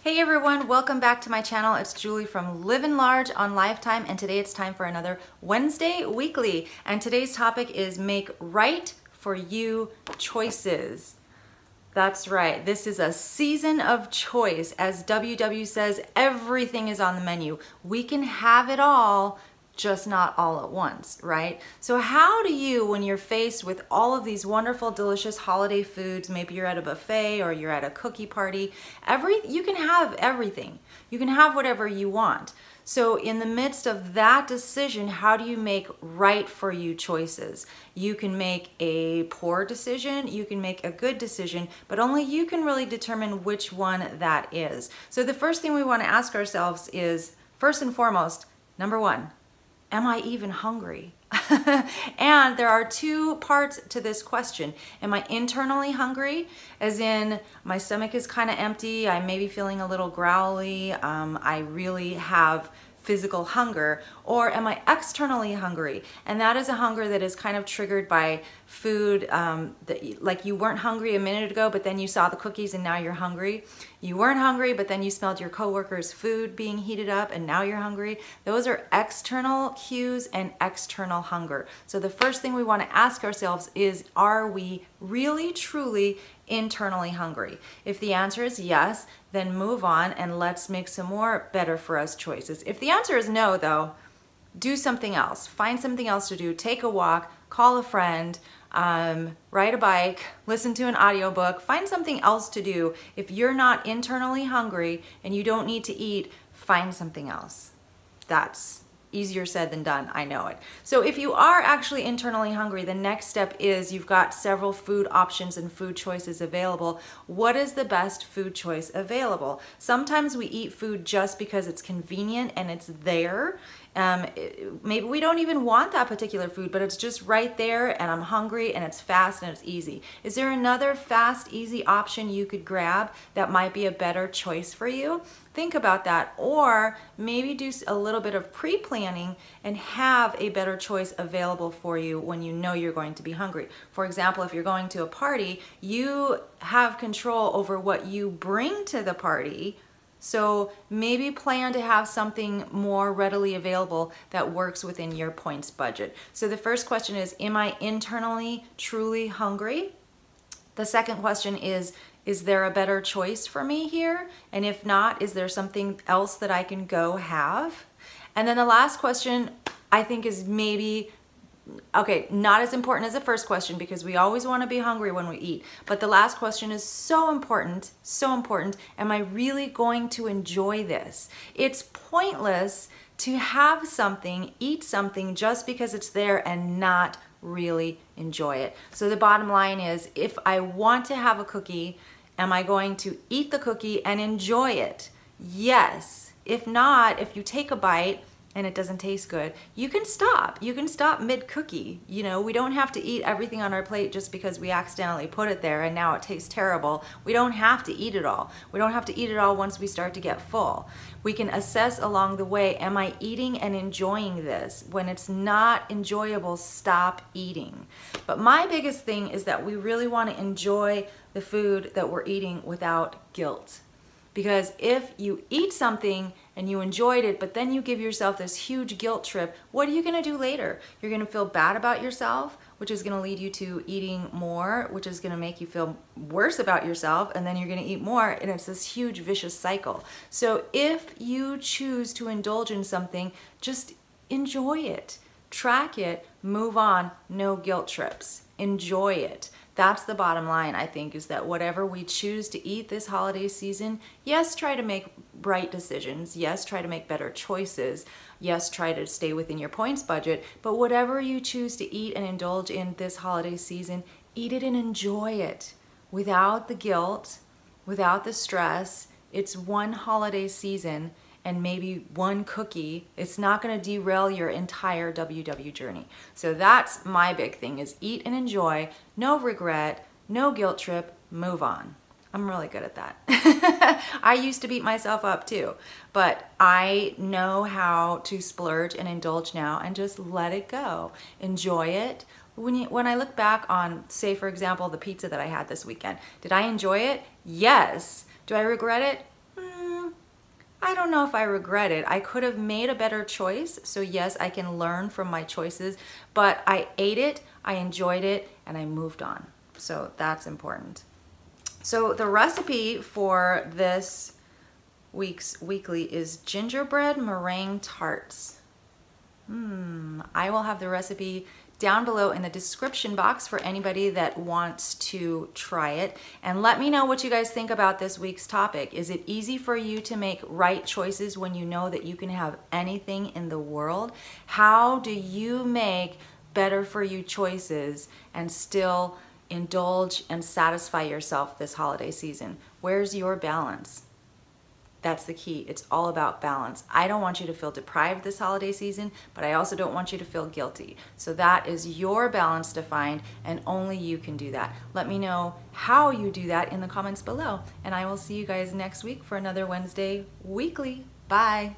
Hey everyone, welcome back to my channel. It's Julie from Living Large on Lifetime, and today it's time for another Wednesday Weekly. And today's topic is make right for you choices. That's right, this is a season of choice. As WW says, everything is on the menu. We can have it all, just not all at once, right? So how do you, when you're faced with all of these wonderful, delicious holiday foods, maybe you're at a buffet or you're at a cookie party, you can have everything. You can have whatever you want. So in the midst of that decision, how do you make right for you choices? You can make a poor decision, you can make a good decision, but only you can really determine which one that is. So the first thing we want to ask ourselves is, first and foremost, number one, am I even hungry? And there are two parts to this question. Am I internally hungry? As in, my stomach is kind of empty, I may be feeling a little growly, I really have physical hunger, or am I externally hungry? And that is a hunger that is kind of triggered by food, like you weren't hungry a minute ago, but then you saw the cookies and now you're hungry. You weren't hungry, but then you smelled your coworker's food being heated up and now you're hungry. Those are external cues and external hunger. So the first thing we want to ask ourselves is, are we really, truly internally hungry? If the answer is yes, then move on and let's make some more better for us choices. If the answer is no, though, do something else. Find something else to do. Take a walk, call a friend, ride a bike, listen to an audiobook, find something else to do. If you're not internally hungry and you don't need to eat, find something else. That's easier said than done, I know it. So if you are actually internally hungry, the next step is you've got several food options and food choices available. What is the best food choice available? Sometimes we eat food just because it's convenient and it's there. Maybe we don't even want that particular food, but it's just right there and I'm hungry and it's fast and it's easy. Is there another fast, easy option you could grab that might be a better choice for you? Think about that, or maybe do a little bit of pre-planning and have a better choice available for you when you know you're going to be hungry. For example, if you're going to a party, you have control over what you bring to the party. So maybe plan to have something more readily available that works within your points budget. So the first question is, am I internally truly hungry? The second question is there a better choice for me here? And if not, is there something else that I can go have? And then the last question I think is maybe, okay, not as important as the first question because we always want to be hungry when we eat. But the last question is so important, so important. Am I really going to enjoy this? It's pointless to have something, eat something just because it's there and not really enjoy it. So the bottom line is, if I want to have a cookie, am I going to eat the cookie and enjoy it? Yes. If not, if you take a bite and it doesn't taste good, you can stop. You can stop mid-cookie. You know, we don't have to eat everything on our plate just because we accidentally put it there and now it tastes terrible. We don't have to eat it all. We don't have to eat it all once we start to get full. We can assess along the way, am I eating and enjoying this? When it's not enjoyable, stop eating. But my biggest thing is that we really want to enjoy the food that we're eating without guilt. Because if you eat something and you enjoyed it, but then you give yourself this huge guilt trip, what are you gonna do later? You're gonna feel bad about yourself, which is gonna lead you to eating more, which is gonna make you feel worse about yourself, and then you're gonna eat more, and it's this huge vicious cycle. So if you choose to indulge in something, just enjoy it, track it, move on, no guilt trips, enjoy it. That's the bottom line, I think, is that whatever we choose to eat this holiday season, yes, try to make right decisions. Yes, try to make better choices. Yes, try to stay within your points budget. But whatever you choose to eat and indulge in this holiday season, eat it and enjoy it without the guilt, without the stress. It's one holiday season and maybe one cookie. It's not going to derail your entire WW journey. So that's my big thing, is eat and enjoy, no regret, no guilt trip, move on. I'm really good at that. I used to beat myself up too, but I know how to splurge and indulge now and just let it go. Enjoy it. When I look back on, say for example, the pizza that I had this weekend, did I enjoy it? Yes. Do I regret it? I don't know if I regret it. I could have made a better choice. So yes, I can learn from my choices, but I ate it, I enjoyed it, and I moved on. So that's important. So the recipe for this week's weekly is gingerbread meringue tarts. I will have the recipe down below in the description box for anybody that wants to try it. And let me know what you guys think about this week's topic. Is it easy for you to make right choices when you know that you can have anything in the world? How do you make better for you choices and still indulge and satisfy yourself this holiday season? Where's your balance? That's the key. It's all about balance. I don't want you to feel deprived this holiday season, but I also don't want you to feel guilty. So that is your balance to find, and only you can do that. Let me know how you do that in the comments below, and I will see you guys next week for another Wednesday Weekly. Bye.